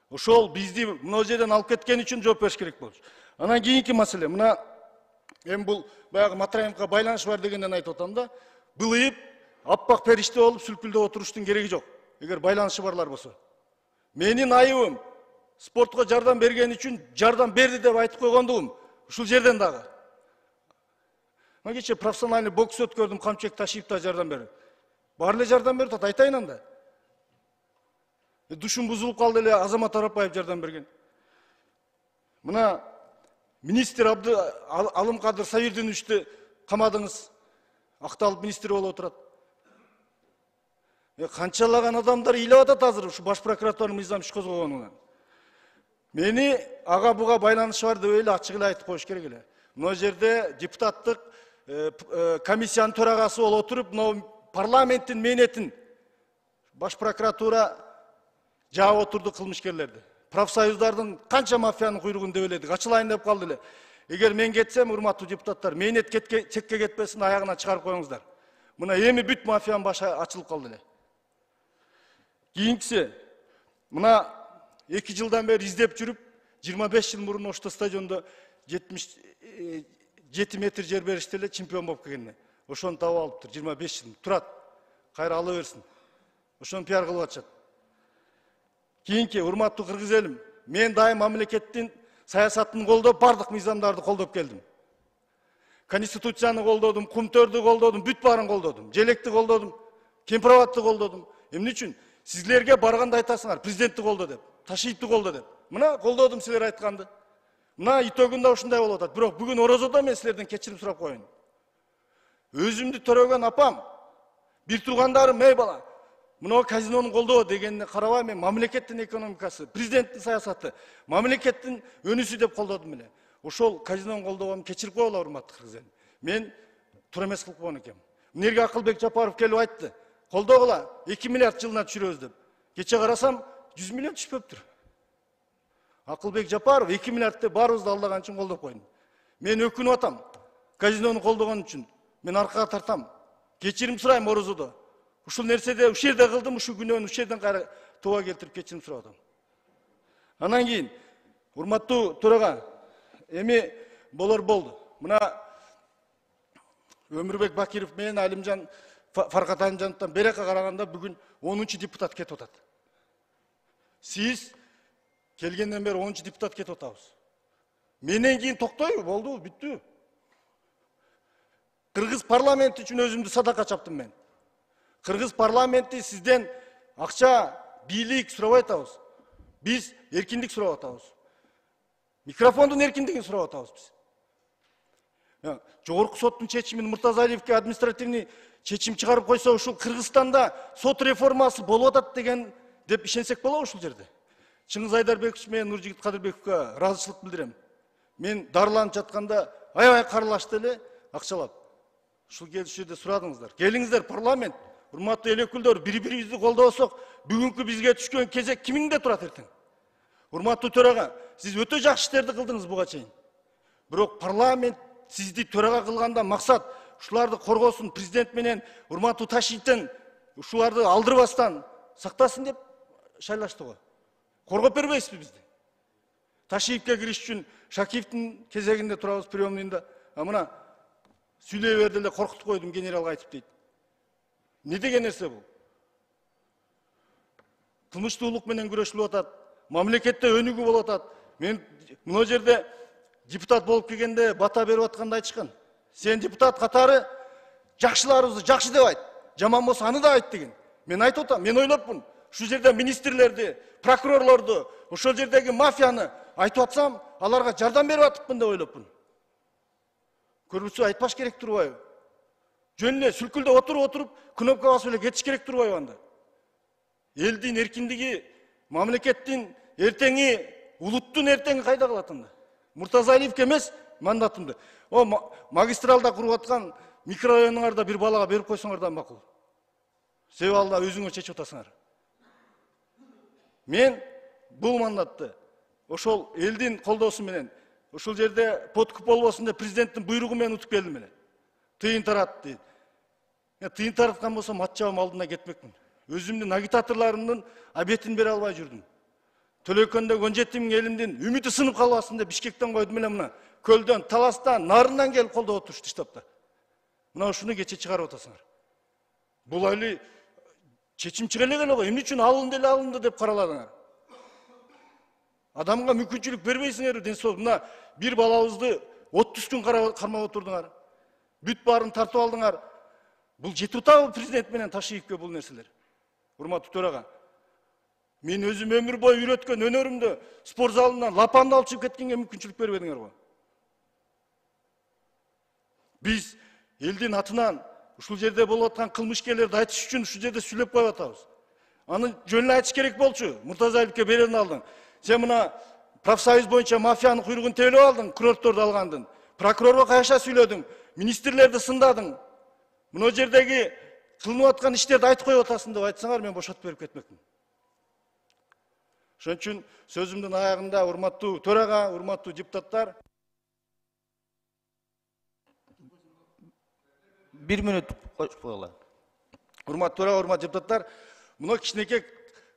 Ошол бизди мына жерден алып кеткен үчүн жооп бериш керек болчу. Анан кийинки маселе, мына эми бул баягы Матраимовго байланышы бар дегенден айтып атам да, былыйып, аппак периште болуп сүлкүлдөп отуруштун кереги жок. Эгер байланышы барлар болсо. Менин айыбым спортко жардам берген үчүн жардам берди деп айтып койгондугум ушул жерден дагы. Мына кече профессиональный бокс өткөрдүм, Камчек Ташиев да жардам берди. Бар эле жардам берип атат, айтайын анда. Душум бузулуп калды эле, Азамат Арапаев жардам берген. Мына министр Алымкадыр Сабирдиновичти камадыңыз, акталып министр болуп отурат. Канчалаган адамдар ыйлап атат азыр ушу баш прокуратуранын мыйзам иш козгогонунан. Мени ага буга байланышы бар деп эле ачык эле айтып коюш керек эле. Мына жерде депутаттык комиссиянын төрагасы болуп отуруп, мына парламенттин мээнетин Баш прокуратура жаап отурду кылмышкерлерди. Профсоюздардын канча мафиянын куйругун дебеледик, ачылайын деп калды эле. Эгер мен кетсем, урматтуу депутаттар, мээнет чекке кетпесин, аягына чыгарып коюңуздар. Мына эми бүт мафиянын башы ачылып калды эле. Кийинкиси, мына 2 жылдан бери издеп жүрүп, 25 жыл мурун ошто стадиондо 77 метр жер беришти эле чемпион болуп келгенине. Ошону таап алыптыр, 25 жыл. Турат, кайра ала берсин. Ошону пиар кылып атышат. Кийинки, урматтуу кыргыз элим, мен дайым мамлекеттин саясатын колдоп, бардык мыйзамдарды колдоп келдим. Конституцияны колдодум, кумтөрдү колдодум, бүт баарын колдодум. Желекти колдодум, кемпирабадты колдодум. Эмне үчүн? Сизлерге барганда айтасыңар, президентти колдо деп, Ташиевти колдо деп. Мына колдодум силер айтканды. Мына итөгүндө ушундай болуп атат. Бирок бүгүн орозодо мен силерден кечирим сурап коеюн. Өзүмдү төрөгөн апам, бир туугандарым, эй бала, мына казинону колдоо дегенди карабай, мен мамлекеттин экономикасы, президенттин саясаты, мамлекеттин өнүсү деп колдодум эле. Ошол казинону колдогом кечирип койгула, урматтуу кыргыз элим. Мен туура эмес кылып койгон экенмин. Эмнеге Акылбек Жапаров келип айтты? Колдогула, 2 миллиард жылына түшүрөбүз деп. Кече карасам, 100 миллион түшпөптүр. Акылбек Жапаров 2 миллиард деп баарыбызды алдаган үчүн колдоп койдум. Мен өкүнүп атам. Казинону колдогон үчүн. Мен аркага тартам. Кечирим сурайм орозодо. Ушул нерседе ушул жерде кылдым, ушул күнөөнү ушул жерден кайра тууба келтирип кечирим сурап атам. Анан кийин, урматтуу төрага, эми болор болду. Мына Өмүрбек Бакиров менен Алимжан Фаркат Алимжановдон берекке караганда бүгүн 10-чу депутат кетип атат. Сиз келгенден бери 10-чу депутат кетип атабыз. Менен кийин токтойбу, болду, бүттү. Кыргыз парламенти үчүн өзүмдү садака чаптым мен. Кыргыз парламенти сизден акча, бийлик сурабай атабыз. Биз эркиндик сурап атабыз. Микрофондун эркиндигин сурап атабыз биз. Жогорку соттун чечимин Муртазалиевке административный чечим чыгарып койсо, ушул Кыргызстанда сот реформасы болуп атат деген деп ишенсек болобу ушул жерде? Чыңгыз Айдарбекович менен Нуржигит Кадырбековго ыраазычылык билдирем. Мен дарыланып жатканда аябай каралашты эле акчалап. Ушул келишүүдө сурадыңыздар. Келиңиздер парламент, урматтуу эл өкүлдөр, бири-бирибизди колдосок, бүгүнкү бизге түшкөн кезек кимиңде турат эртең? Урматтуу төрага, сиз өтө жакшы иштерди кылдыңыз буга чейин. Бирок парламент сизди төрага кылганда максат ушуларды коргосун, президент менен урматтуу Ташиевден ушуларды алдырбастан сактасын деп шайлашты го. Коргоп бербейсизби бизди? Ташиевке кириш үчүн Шакиевдин кезегинде турабыз приемныйында. Мына сүйлөй берди эле коркутуп койдум, генералга айтып дейт. Не деген нерсе бул? Кылмыштуулук менен күрөшүлүп атат, мамлекетте өнүгүү болуп атат. Мен мына жерде депутат болуп келгенде бата берип атканда айтышкан. Сен депутат катары жакшыларыбызды жакшы деп айт, жаман болсо аны да айт деген. Мен айтып атам, мен ойлопмун. Ушул жерде министрлерди, прокурорлорду, ошол жердеги мафияны айтып атсам, аларга жардам берип атыпмын деп ойлопмун. Көрбүсө айтпаш керек турбайбы? Жөн эле сүлкүлдө отуруп, кнопка басып эле кетиш керек турбайбы анда? Элдин эркиндиги, мамлекеттин эртеңи, улуттун эртеңи кайда калат анда? Муртазалиевке эмес мандатымды. О магистралда куруп аткан микрорайонуңарда бир балага берип койсоңор да макул. Себеби алда өзүңөр чечип атасыңар. Мен бул мандатты ошол элдин колдоосу менен, ошол жерде подкуп болбосун деп президенттин буйругу менен утуп келдим эле. Тыйын тарат дейт. Тыйын тараткан болсом ат жабым алдына кетмекмин. Өзүмдүн агитаторлорумдун обетин бере албай жүрдүм. Төлөкөндө 17 000 элимдин үмүтү сынып калбасын деп Бишкектен койдум эле мына. Көлдөн, Таластан, Нарындан келип колдоп отурушты штабта. Мына ушуну кече чыгарып атасыңар. Бул айли чечим чыга эле го, эмне үчүн алынды деп караладыңар? Адамга мүмкүнчүлүк бербейсиңер, денсаулык. Мына бир балабызды 30 күн кармап отурдуңар. Бүт баарын тартып алдыңар. Бул жетип атабы президент менен Ташиевке бул нерселер? Урматтуу төрага. Мен өзүм өмүр бою үйрөткөн өнөрүмдө спорт залынан лапамды алып чыгып кеткенге мүмкүнчүлүк бербедиңер го. Биз элдин атынан ушул жерде болуп аткан кылмышкерлерди айтыш үчүн ушул жерде сүйлөп коюп атабыз. Аны жөн эле айтыш керек болчу. Муртазалиевке берени алдың. Сен мына профсоюз боюнча мафиянын куйругун тебелеп алдың, курортторду алгандын. Прокурорго кайша сүйлөдүң, министрлерди сындадың. Мына жердеги кылынып аткан иштерди айтып коюп атасың деп айтсаңар, мен бошотуп берип кетмекмин. Ошон үчүн сөзүмдүн аягында урматтуу төрага, урматтуу депутаттар, 1 мүнөт коюла. Урматтуу төрага, урматтуу депутаттар, мына кичинекей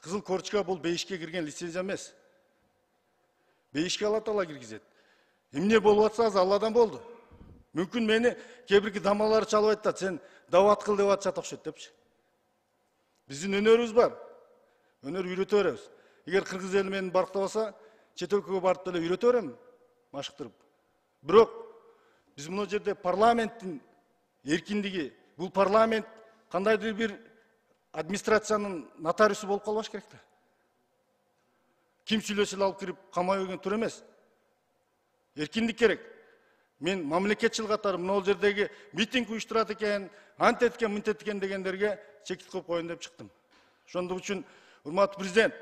кызыл корочка бул бейишке кирген лицензия эмес. Бейишке Алла Таала киргизет. Эмне болуп атса Алладан болду. Мүмкүн мени кээ-бирки дамалары чалып айтат, сен дават кыл деп атышат окшойт депчи. Биздин өнөрүбүз бар. Өнөр үйрөтө беребиз. Эгер кыргыз эли мени барктабаса, чет өлкөгө барып деле үйрөтө берем, машыктырып. Бирок биз мына жерде парламенттин эркиндиги, бул парламент кандайдыр бир администрациянын нотариусу болуп калбаш керек да. Ким сүйлөсө алып кирип камай койгон тур эмес. Эркиндик керек. Мен мамлекетчил катары мына жердеги митинг уюштурат экен, антет экен, мынтет экен дегендерге чекит коюп коеюн деп чыктым. Ошондук үчүн урматтуу президент,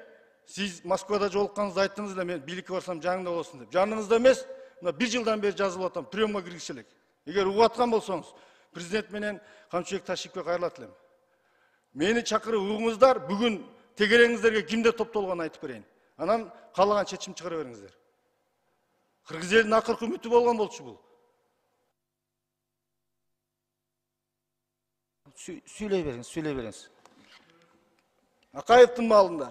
сиз Москвада жолукканыңызда айттыңыз эле, мен бийликке барсам жаныңда болосун деп. Жаныңызда эмес, мына 1 жылдан бери жазылып атам, приемга киргизсе элек. Эгер угуп аткан болсоңуз, президент менен Камчыбек Ташиевке кайрылат элем. Мени чакырып угуңуздар, бүгүн тегереңиздерге кимдер топтолгонун айтып берейин. Анан каалаган чечим чыгара бериңиздер. Кыргыз элинин акыркы үмүтү болгон болчу бул. Сүйлөй бериңиз. Акаевдин маалында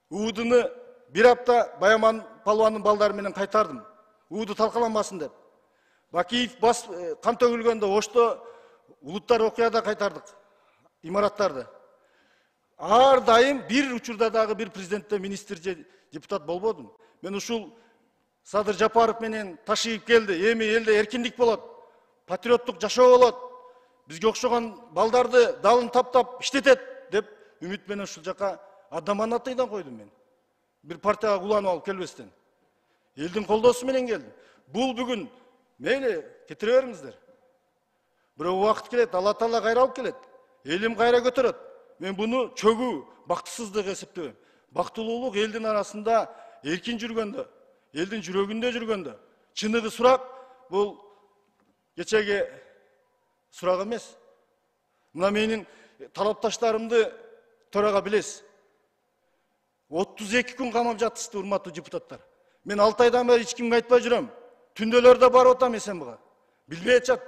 уудуну 1 апта Баяман палуандын балдары менен кайтардым. Ууду талкаланбасын деп. Бакиев бас кам төгүлгөндө Ошто улуттар окуяда кайтардык имараттарды. Ар дайым бир учурда дагы бир президентте министр же депутат болбодум. Мен ушул Садыр Жапаров менен Ташиев келди. Эми элде эркиндик болот, патриоттук жашоо болот. Бизге окшогон балдарды далын таптап иштетет деп үмүт менен ушул жака адаманатыйдан койдум мен. Бир партияга куланып алып келбестен. Элдин колдоосу менен келдим. Бул бүгүн мейли кетире бериңиздер. Бирок убакыт келет, Алла Таала кайра алып келет. Элим кайра көтөрөт. Мен буну чөгүү, бактысыздык эсептебейм. Бактылуулук элдин арасында эркин жүргөндө, элдин жүрөгүндө жүргөндө. Чыныгы сурак бул кечеги сурак эмес. Мына менин талапташтарымды төрага билесиз. 32 күн камап жатышты, урматтуу депутаттар. Мен 6 айдан бери эч кимге айтпай жүрөм. Түндөлөрдө барып атам СМБга. Билбей атышат.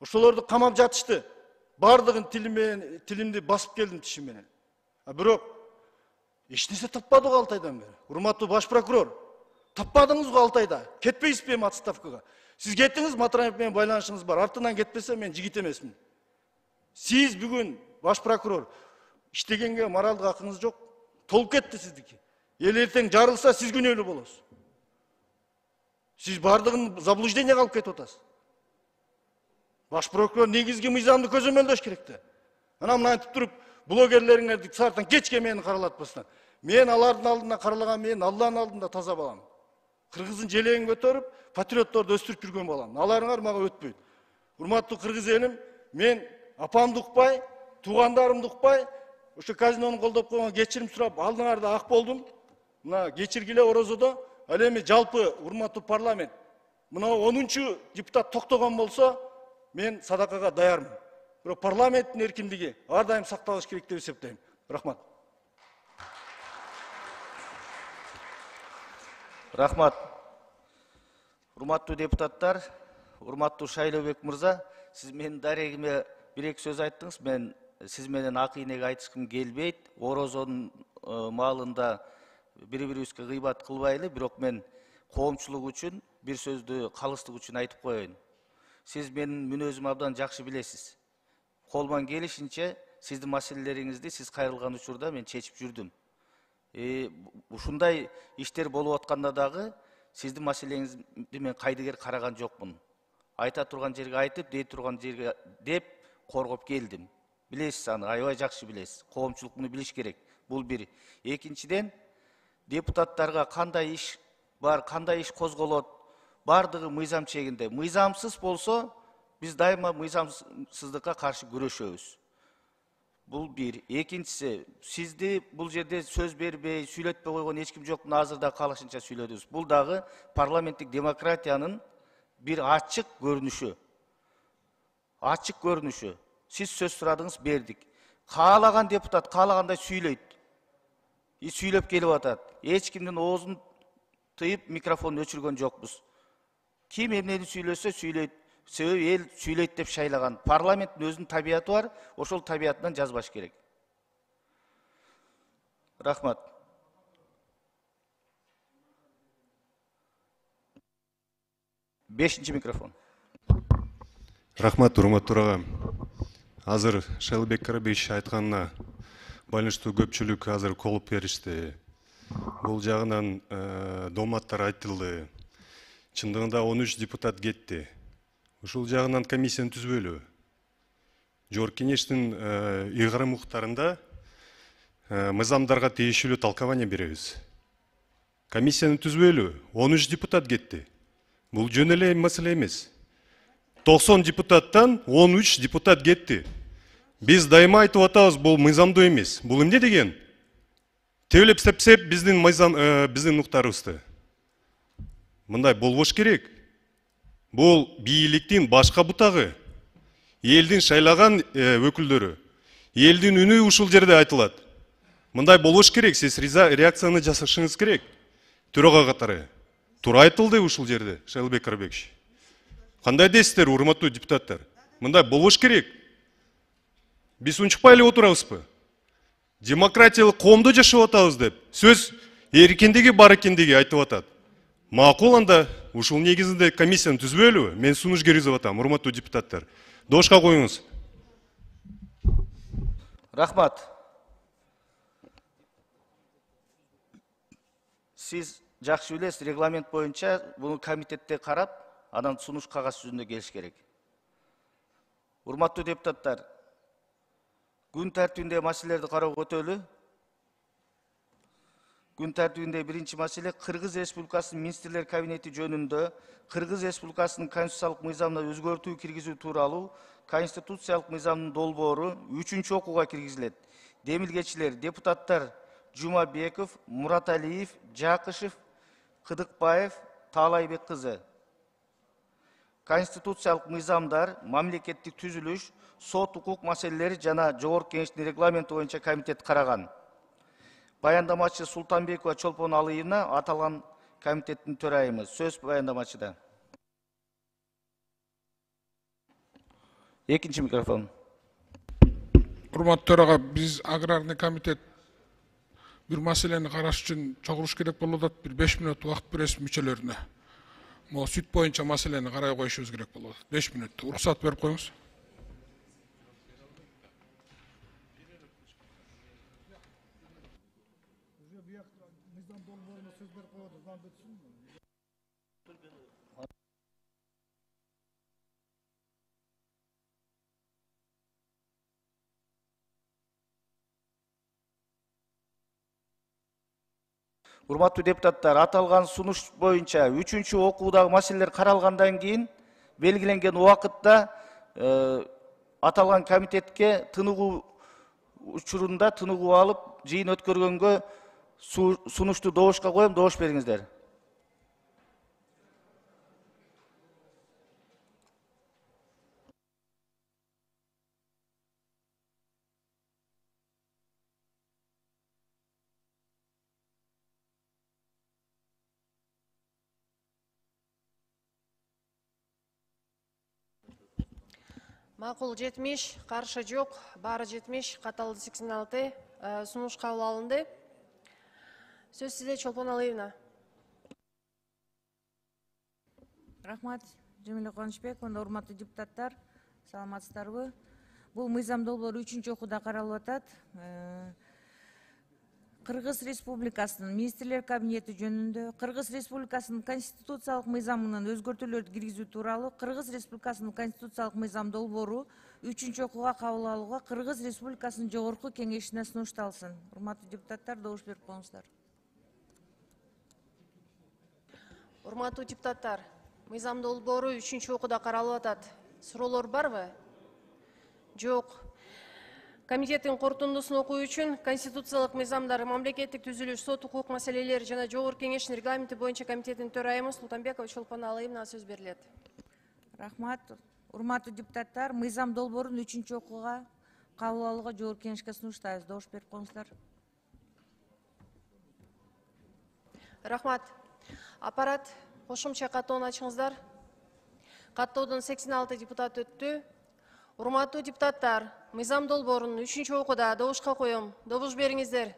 Ошолорду камап жатышты. Бардыгын тилимди басып келдим тишим менен. Бирок эч нерсе таппадык 6 айдан бери. Урматтуу баш прокурор, таппадыңызбы 6 айда? Кетпейсизби эми отставкага? Сиз кеттиңиз, Матраев менен байланышыңыз бар. Артынан кетпесе мен жигит эмесмин. Сиз бүгүн баш прокурор иштегенге моралдык акыңыз жок. Толуп кетти сиздики. Эл эртең жарылса сиз күнөөлүү болосуз. Сиз бардыгын заблуждение калып кетип атасыз. Баш прокурор негизги мыйзамды көзөмөлдөш керек да. Анан мына айтып туруп, блогерлериңерди сааттан кечке мени каралатпастан. Мен алардын алдында каралаган, мен Алланын алдында таза балам. Кыргыздын желегин көтөрүп, патриотторду өстүрүп жүргөн балам. Аларыңар мага өтпөйт. Урматтуу кыргыз элим, мен апамды укпай, туугандарымды укпай, ошо казинону колдоп койгон кечирим сурап, алдыңарда ак болдум. Мына кечиргиле орозодо, ал эми жалпы урматтуу парламент. Мына 10-чу депутат токтогон болсо, мен садакага даярмын. Бирок парламенттин эркиндиги ар дайым сакталыш керек деп эсептейм. Рахмат. Рахмат. Урматтуу депутаттар, урматтуу Шайлообек мырза, сиз менин дарегиме 1-2 сөз айттыңыз. Мен сиз менен ак энеге айтышкым келбейт. Орозонун маалында бири-бирибизге гыйбат кылбайлы, бирок мен коомчулук үчүн бир сөздү калыстык үчүн айтып коеюн. Сиз менин мүнөзүмдү абдан жакшы билесиз. Колман келишинче сиздин маселелериңизди сиз кайрылган учурда мен чечип жүрдүм. Ушундай иштер болуп атканда дагы сиздин маселеңизди мен кайдыгер караган жокмун. Айта турган жерге айтып, дей турган жерге деп коргоп келдим. Билесиз аны, аябай жакшы билесиз. Коомчулук муну билиш керек. Бул бир. Экинчиден, депутаттарга кандай иш бар, кандай иш козголот, бардыгы мыйзам чегинде. Мыйзамсыз болсо, биз дайыма мыйзамсыздыкка каршы күрөшөбүз. Бул бир. Экинчиси, сизди бул жерде сөз бербей, сүйлөтпөй койгон эч ким жок, азырда калышынча сүйлөдүңүз. Бул дагы парламенттик демократиянын бир ачык көрүнүшү. Ачык көрүнүшү. Siz söz suradыңыз, бердік. Каалаган депутат каалагандай сүйлөйт. Сүйлөп келип атат. Эч кимдин оозун тыйып микрофонду өчүргөн жокпуз. Ким эмнени сүйлөсө сүйлөйт. Себеби эл сүйлөйт деп шайлаган. Парламенттин өзүнүн табияты бар, ошол табиятынан жазбаш керек. Рахмат. Бешинчи микрофон. Рахмат, урматтуу төрага. Азыр Шайлыбек Карабекович айтканына байланыштуу көпчүлүк азыр колуп беришти. Бул жагынан доматтар айтылды. Чындыгында 13 депутат кетти. Ушул жагынан комиссияны түзбөйлү. Жогорку кеңештин ыйгарым укуктарында мыйзамдарга тиешелүү талкабания беребиз. Комиссияны түзбөйлү. 13 депутат кетти. Бул жөн эле маселе эмес. 90 депутаттан 13 депутат кетти. Биз дайыма айтып атабыз, бул мыйзамдуу эмес. Бул эмне деген? Теулеп сепсеп биздин укуктарыбызды. Мындай болбош керек. Бул бийликтин башка бутагы. Элдин шайлаган өкүлдөрү. Элдин үнү ушул жерде айтылат. Мындай болбош керек, сиз реакцияны жасашыңыз керек. Төрага катары. Туура айтылды ушул жерде, Шайлыбек Карабекович. Кандай дейсиздер, урматтуу депутаттар? Мындай болбош керек. Биз унчукпай эле отурабызбы? Демократиялык коомдо жашап атабыз деп, сөз эркиндиги бар экендиги айтып атат. Макул анда ушул негизинде комиссияны түзбөйлүбү? Мен сунуш киргизип атам, урматтуу депутаттар. Добушка коюңуз. Рахмат. Сиз жакшы билесиз, регламент боюнча буну комитетте карап, анан сунуш кагаз жүзүндө келиш керек. Урматтуу депутаттар, күн тартибинде маселелерди кароого өтөлү. Күн тартибинде биринчи маселе Кыргыз Республикасынын министрлер кабинети жөнүндө Кыргыз Республикасынын конституциялык мыйзамына өзгөртүү киргизүү тууралуу конституциялык мыйзамдын долбоору 3-чү окууга киргизилет. Демилгечилер депутаттар Жумабеков, Мураталиев, Жакышев, Кыдыкбаев, Таалайбек кызы. Конституциялык мыйзамдар, мамлекеттик түзүлүш, сот укук маселелери жана жогорку кеңештин регламенти боюнча комитет караган. Баяндамачы Султанбекова Чолпон Алыевна аталган комитеттин төрайымы. Сөз баяндамачыда. Экинчи микрофон. Урматтуу төрага, биз аграрный комитет бир маселени караш үчүн чогулуш керек болуп атат. Бир 5 мүнөт убакыт бересиз мүчөлөрүнө. Могу сүт боюнча маселени карай коюшубуз керек болуп атат. 5 мүнөт. Уруксат берип коюңуз. Урматтуу депутаттар, аталган сунуш боюнча 3-чү окуудагы маселелер каралгандан кийин белгиленген убакытта аталган комитетке тыныгуу учурунда тыныгуу алып, жыйын өткөргөнгө сунушту добушка коем, добуш бериңиздер. Макул 70, каршы жок, баары 70, каталды 86, сунуш кабыл алынды. Сөз сизде, Чолпон Алыевна. Рахмат, Жемиле Кубанычбековна, урматтуу депутаттар, саламатсыздарбы? Бул мыйзам долбоору 3-чү окууда каралып атат. Кыргыз Республикасынын министрлер кабинети жөнүндө Кыргыз Республикасынын конституциялык мыйзамынын өзгөртүүлөрдү киргизүү тууралуу Кыргыз Республикасынын конституциялык мыйзам долбоору 3-чү окууга кабыл алууга Кыргыз Республикасынын жогорку кеңешине сунушталсын. Урматтуу депутаттар, добуш берип коюңуздар. Урматтуу депутаттар, мыйзам долбоору 3-чү окууда каралып атат. Суроолор барбы? Жок. Комитеттин корутундусун окуу үчүн конституциялык мыйзамдар, мамлекеттик түзүлүш, сот укук маселелери жана жогорку кеңештин регламенти боюнча комитеттин төрайымы Султанбекова Чолпон Алыевна сөз берилет. Рахмат, Урматтуу депутаттар, мыйзам долбоорун 3-окууга кабыл алууга жогорку кеңешке сунуштайбыз. Добуш берип коюңуздар. Рахмат. Аппарат кошумча каттоону ачыңыздар. Каттоодон 86 депутат өттү. Урматтуу депутаттар, мыйзам долбоорун 3-окууда добушка коем. Добуш бериңиздер.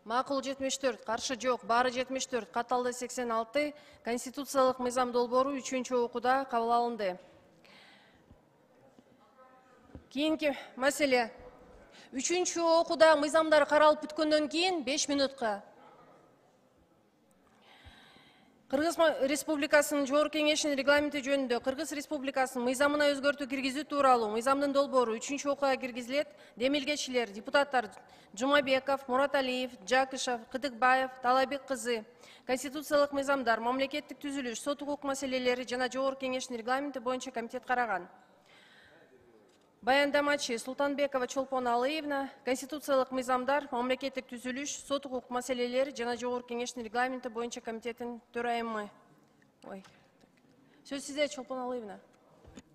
Макул 74, каршы жок, баары 74, катталды 86, Конституциялык мыйзам долбоору 3-окууда кабыл алынды. Кийинки маселе. 3-окууда мыйзамдар каралып бүткөндөн кийин 5 минутка Кыргыз Республикасынын Жогорку Кеңешинин регламенти жөнүндө Кыргыз Республикасынын мыйзамына өзгөртүү киргизүү тууралуу мыйзамдын долбоору 3-окууга киргизилет. Демилгечилер, депутаттар Жумабеков, Мураталиев, Жакышев, Кыдыкбаев, Талабек кызы, конституциялык мыйзамдар, мамлекеттик түзүлүш, сот укук маселелери жана Жогорку Кеңештин регламенти боюнча комитет караган. Баяндамачы Султанбекова Чолпон Алыевна, конституциялык мыйзамдар, мамлекеттик түзүлүш, сот укук маселелери жана Жогорку Кеңештин регламенти боюнча комитеттин төрайымы. Сөз сизде, Чолпон Алыевна.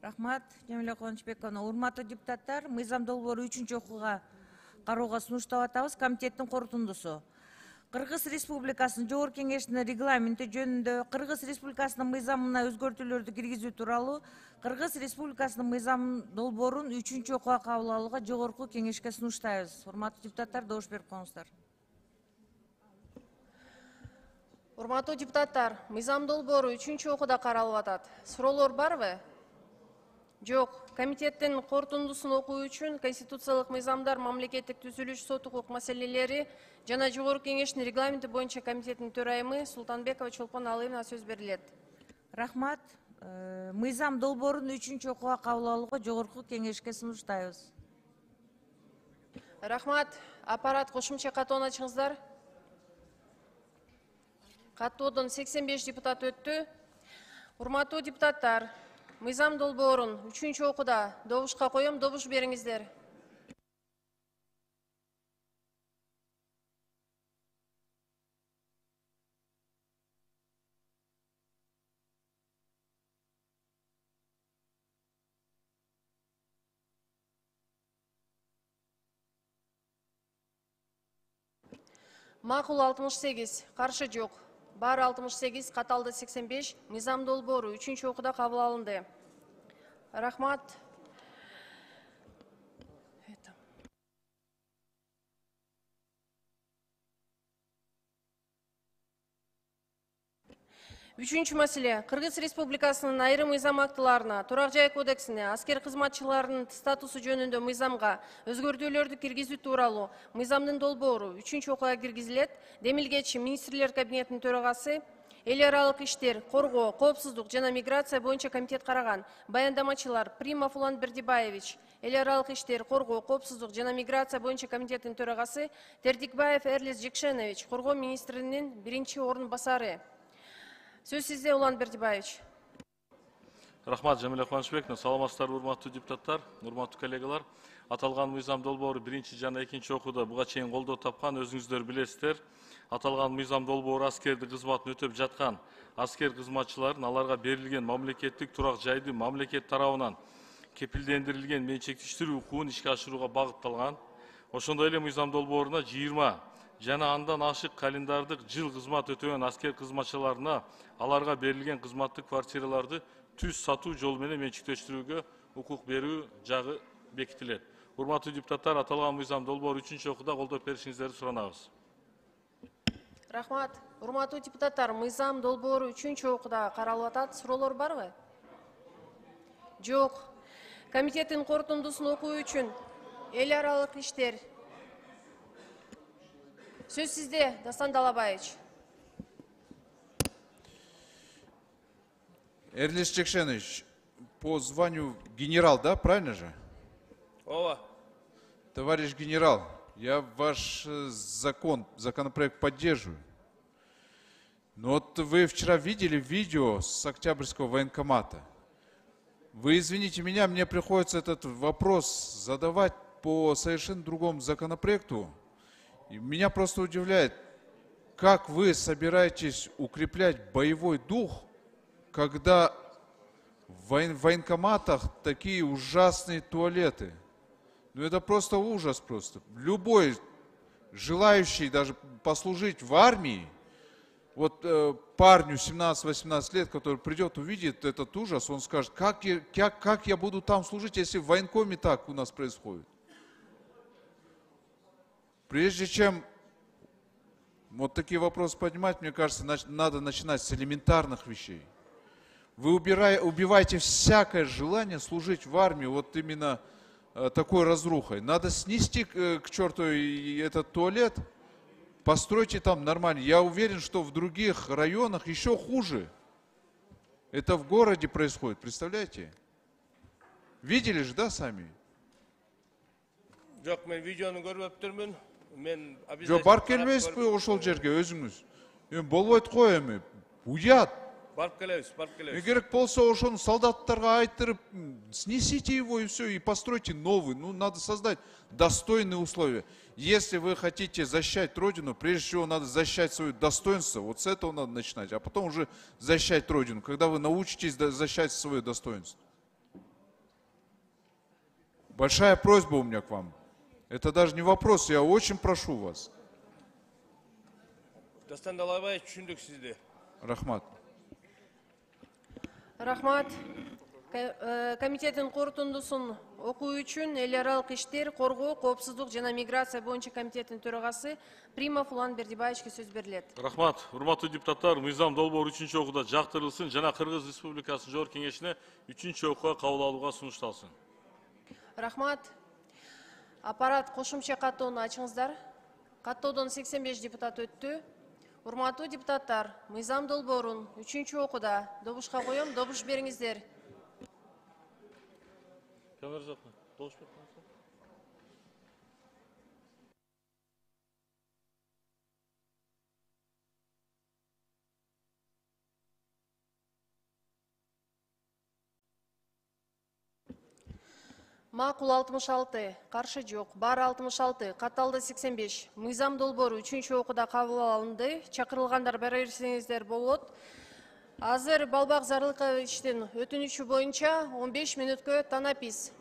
Рахмат, Жамиля Кубанычбековна. Урматтуу депутаттар, мыйзам долбоору 3-окууга кароого сунуштап атабыз. Комитеттин корутундусу. Кыргыз Республикасынын Жогорку Кеңешинин регламенти жөнүндө Кыргыз Республикасынын мыйзамына өзгөртүүлөрдү киргизүү тууралуу Кыргыз Республикасынын мыйзам долбоорун 3-окууга кабыл алууга Жогорку Кеңешке сунуштайбыз. Урматтуу депутаттар, добуш берип коюңуздар. Урматтуу депутаттар, мыйзам долбоору 3-окууда каралып атат. Суроолор барбы? Жок. Комитеттин корутундусун окуу үчүн конституциялык мыйзамдар, мамлекеттик түзүлүш, сот укук маселелери жана Жогорку Кеңештин регламенти боюнча комитеттин төрайымы Султанбекова Чолпон Алыевна сөз берилет. Рахмат. Мыйзам долбоорун 3-окууга кабыл алууга Жогорку Кеңешке сунуштайбыз. Рахмат. Аппарат кошумча каттоону ачыңыздар. Каттоодон 85 депутат өттү. Урматтуу депутаттар, мыйзам долбоорун 3-окууда добушка коем. Добуш бериңиздер. Макул 68, каршы жок. Баары 68, катталды 85, мыйзам долбоору 3-окууда кабыл алынды. Рахмат. Үчүнчү маселе. Кыргыз Республикасынын айрым мыйзам актыларына, Турак жай кодексине, аскер кызматчыларынын статусу жөнүндө мыйзамга өзгөртүүлөрдү киргизүү тууралуу мыйзамдын долбоору 3-окууга киргизилет. Демилгечи Министрлер кабинетинин төрагасы эл аралык иштер, коргоо, коопсуздук жана миграция боюнча комитет караган. Баяндамачылар Примов Улан Бердибаевич, эл аралык иштер, коргоо, коопсуздук жана миграция боюнча комитеттин төрагасы, Тердикбаев Эрлис Жекшенович, коргоо министринин 1-орун басары. Сөз сизде, Улан Бердибаевич. Рахмат, Жамиля Кубанычбековна. Саламатсыздар, урматтуу депутаттар, урматтуу коллегалар. Аталган мыйзам долбоору 1 жана 2 окууда буга чейин колдоо тапкан, өзүңүздөр билесиздер. Аталган мыйзам долбоору аскердик кызматын өтөп жаткан аскер кызматчыларын аларга берилген мамлекеттик турак жайды мамлекет тарабынан кепилдендирилген менчектештирүү укугун ишке ашырууга багытталган. Ошондой эле мыйзам долбооруна 20 жана андан ашык календардык жыл кызмат өтөгөн аскер кызматчыларына аларга берилген кызматтык квартираларды түз сатуу жолу менен менчектештирүүгө укук берүү жагы бекитилет. Урматтуу депутаттар, аталган мыйзам долбоору 3-окууда колдоп беришиңиздерди суранабыз. Рахмат. Урматтуу депутаттар, мыйзам долбоору 3-окууда каралып атат. Суроолор барбы? Жок. Комитеттин корутундусун окуу үчүн эл аралык иштер. Сөз сизде, Дастан Далабаевич. Эрлис Жекшенович, по званию генерал, да, правильно же? Ова. Товарищ генерал, я ваш законопроект поддерживаю. Но вот вы вчера видели видео с Октябрьского военкомата. Вы извините меня, мне приходится этот вопрос задавать по совершенно другому законопроекту. И меня просто удивляет, как вы собираетесь укреплять боевой дух, когда в военкоматах такие ужасные туалеты. Ну это просто ужас просто. Любой желающий даже послужить в армии, вот парню 17-18 лет, который придет, увидит этот ужас, он скажет, как я буду там служить, если в военкоме так у нас происходит. Прежде чем вот такие вопросы поднимать, мне кажется, надо начинать с элементарных вещей. Вы убиваете всякое желание служить в армии вот именно такой разрухой. Надо снести к черту этот туалет, постройте там нормально. Я уверен, что в других районах еще хуже. Это в городе происходит, представляете? Видели же, да, сами? Жоқ, мен видеоны көріп тұрмын. Мен Жо, бар келмейсіз бе ошол жерге өзіңіз? Болбойт қой эми. Уят. Барып келебиз, барып келебиз. Керек болса ошону солдаттарга айтырып, снесите его и все, и постройте новый. Ну, надо создать достойные условия. Если вы хотите защищать Родину, прежде всего надо защищать свое достоинство. Вот с этого надо начинать, а потом уже защищать Родину, когда вы научитесь защищать свое достоинство. Большая просьба у меня к вам. Это даже не вопрос, я очень прошу вас. Дастан Далабаев, түшүндүк сизди. Рахмат. Рахмат. Комитеттин корутундусун окуу үчүн эл аралык иштер, коргоо, коопсуздук жана миграция боюнча комитеттин төрагасы Примов Улан Бердибаевичке сөз берилет. Рахмат. Урматтуу депутаттар, мыйзам долбоору 3-чү окууда жактырылсын жана Кыргыз Республикасынын Жогорку Кеңешине 3-чү окууга кабыл алууга сунушталсын. Рахмат. Аппарат кошумча каттоону ачыңыздар. Каттоодон 85 депутат өттү. Урматтуу депутаттар, мыйзам долбоорун 3-чү окууда добушка коем, добуш бериңиздер. Камера жакта. Добуш бериңиздер. Макул 66, каршы жок, бар 66, катталды 85. Мыйзам долбоору 3-чү окууда кабыл алынды. Чакырылгандар бара берсеңиздер болот. Азыр Балбак Зарылкавичтин өтүнүчү боюнча 15 мүнөткө танапис.